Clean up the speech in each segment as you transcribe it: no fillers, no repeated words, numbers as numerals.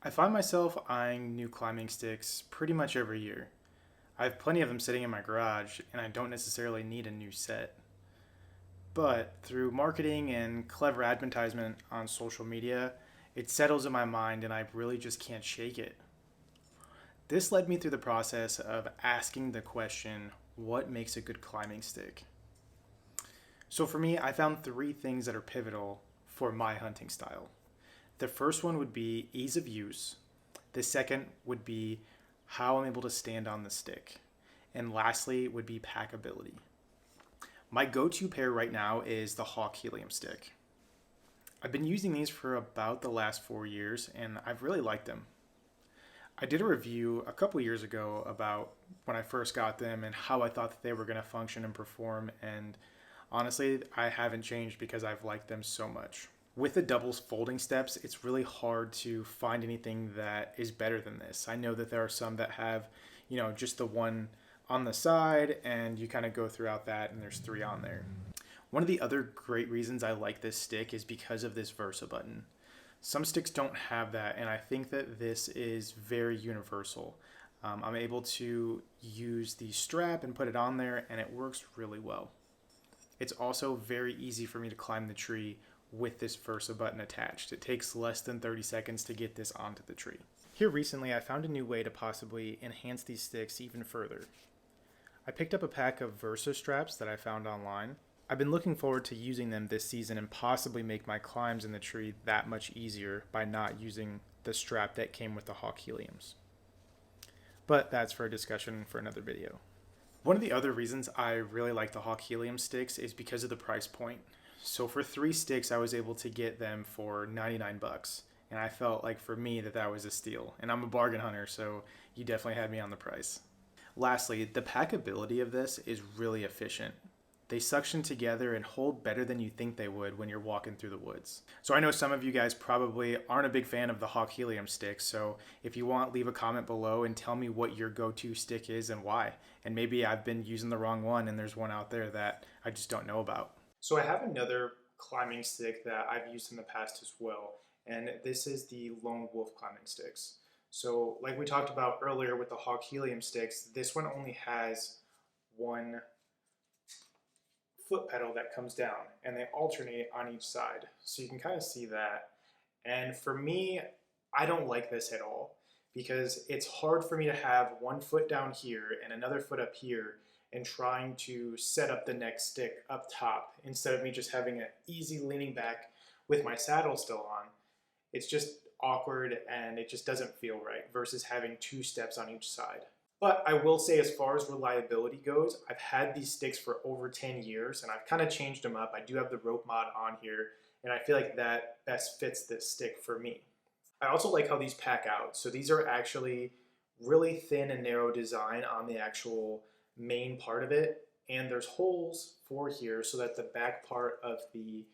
I find myself eyeing new climbing sticks pretty much every year. I have plenty of them sitting in my garage, and I don't necessarily need a new set. But through marketing and clever advertisement on social media, it settles in my mind and I really just can't shake it. This led me through the process of asking the question, what makes a good climbing stick? So for me, I found three things that are pivotal for my hunting style. The first one would be ease of use. The second would be how I'm able to stand on the stick. And lastly would be packability. My go-to pair right now is the Hawk Helium stick. I've been using these for about the last 4 years and I've really liked them. I did a review a couple years ago about when I first got them and how I thought that they were going to function and perform, and honestly, I haven't changed because I've liked them so much. With the double folding steps, it's really hard to find anything that is better than this. I know that there are some that have, just the one on the side and you kind of go throughout that and there's three on there. One of the other great reasons I like this stick is because of this Versa button. Some sticks don't have that, and I think that this is very universal. I'm able to use the strap and put it on there, and it works really well. It's also very easy for me to climb the tree with this Versa button attached. It takes less than 30 seconds to get this onto the tree. Here recently, I found a new way to possibly enhance these sticks even further. I picked up a pack of Versa straps that I found online. I've been looking forward to using them this season and possibly make my climbs in the tree that much easier by not using the strap that came with the Hawk Heliums. But that's for a discussion for another video. One of the other reasons I really like the Hawk Helium sticks is because of the price point. So for 3 sticks, I was able to get them for 99 bucks. And I felt like for me that was a steal. And I'm a bargain hunter, so you definitely had me on the price. Lastly, the packability of this is really efficient. They suction together and hold better than you think they would when you're walking through the woods. So I know some of you guys probably aren't a big fan of the Hawk Helium stick, so if you want, leave a comment below and tell me what your go-to stick is and why. And maybe I've been using the wrong one and there's one out there that I just don't know about. So I have another climbing stick that I've used in the past as well, and this is the Lone Wolf climbing sticks. So like we talked about earlier with the Hawk Helium sticks, this one only has one foot pedal that comes down and they alternate on each side. So you can kind of see that. And for me, I don't like this at all because it's hard for me to have one foot down here and another foot up here and trying to set up the next stick up top instead of me just having an easy leaning back with my saddle still on. It's just awkward and it just doesn't feel right versus having 2 steps on each side. But I will say, as far as reliability goes, I've had these sticks for over 10 years and I've kind of changed them up. I do have the rope mod on here and I feel like that best fits this stick for me. I also like how these pack out. So these are actually really thin and narrow design on the actual main part of it. And there's holes for here so that the back part of the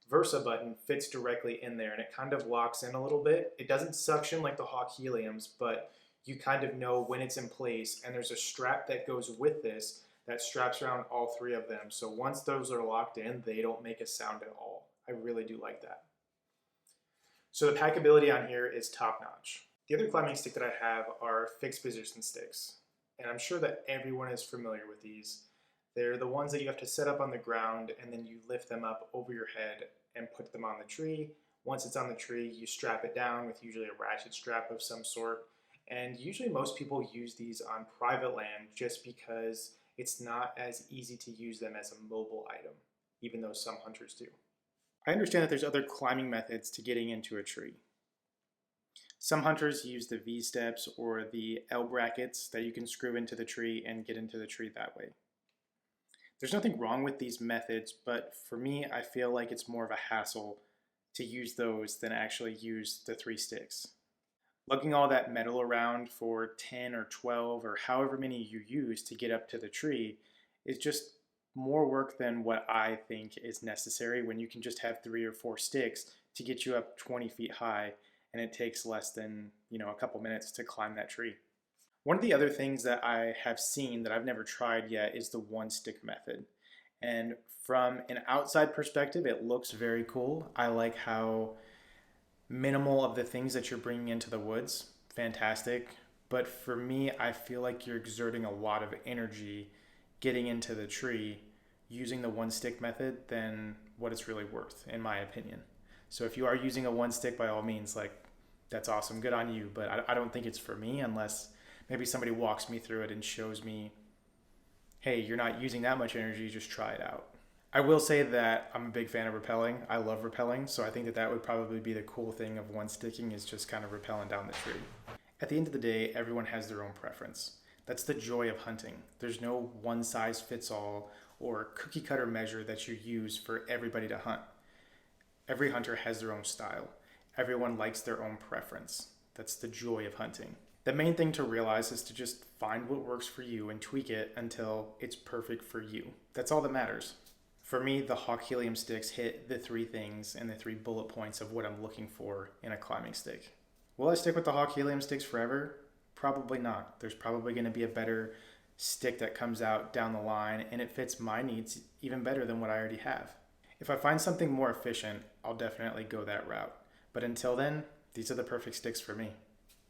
Versa button fits directly in there and it kind of locks in a little bit. It doesn't suction like the Hawk Heliums, but you kind of know when it's in place, and there's a strap that goes with this that straps around all three of them. So once those are locked in, they don't make a sound at all. I really do like that. So the packability on here is top notch. The other climbing stick that I have are fixed position sticks, and I'm sure that everyone is familiar with these. They're the ones that you have to set up on the ground and then you lift them up over your head and put them on the tree. Once it's on the tree, you strap it down with usually a ratchet strap of some sort. And usually most people use these on private land just because it's not as easy to use them as a mobile item, even though some hunters do. I understand that there's other climbing methods to getting into a tree. Some hunters use the V-steps or the L brackets that you can screw into the tree and get into the tree that way. There's nothing wrong with these methods, but for me, I feel like it's more of a hassle to use those than actually use the 3 sticks. Lugging all that metal around for 10 or 12 or however many you use to get up to the tree is just more work than what I think is necessary when you can just have 3 or 4 sticks to get you up 20 feet high and it takes less than, a couple minutes to climb that tree. One of the other things that I have seen that I've never tried yet is the 1 stick method. And from an outside perspective, it looks very cool. I like how minimal of the things that you're bringing into the woods, fantastic. But for me, I feel like you're exerting a lot of energy getting into the tree using the one stick method than what it's really worth, in my opinion. So if you are using a one stick, by all means, like, that's awesome, good on you. But I don't think it's for me unless maybe somebody walks me through it and shows me, hey, you're not using that much energy, just try it out. I will say that I'm a big fan of rappelling. I love rappelling, so I think that that would probably be the cool thing of one sticking, is just kind of rappelling down the tree. At the end of the day, everyone has their own preference. That's the joy of hunting. There's no one size fits all or cookie cutter measure that you use for everybody to hunt. Every hunter has their own style. Everyone likes their own preference. That's the joy of hunting. The main thing to realize is to just find what works for you and tweak it until it's perfect for you. That's all that matters. For me, the Hawk Helium sticks hit the three things and the three bullet points of what I'm looking for in a climbing stick. Will I stick with the Hawk Helium sticks forever? Probably not. There's probably going to be a better stick that comes out down the line, and it fits my needs even better than what I already have. If I find something more efficient, I'll definitely go that route. But until then, these are the perfect sticks for me.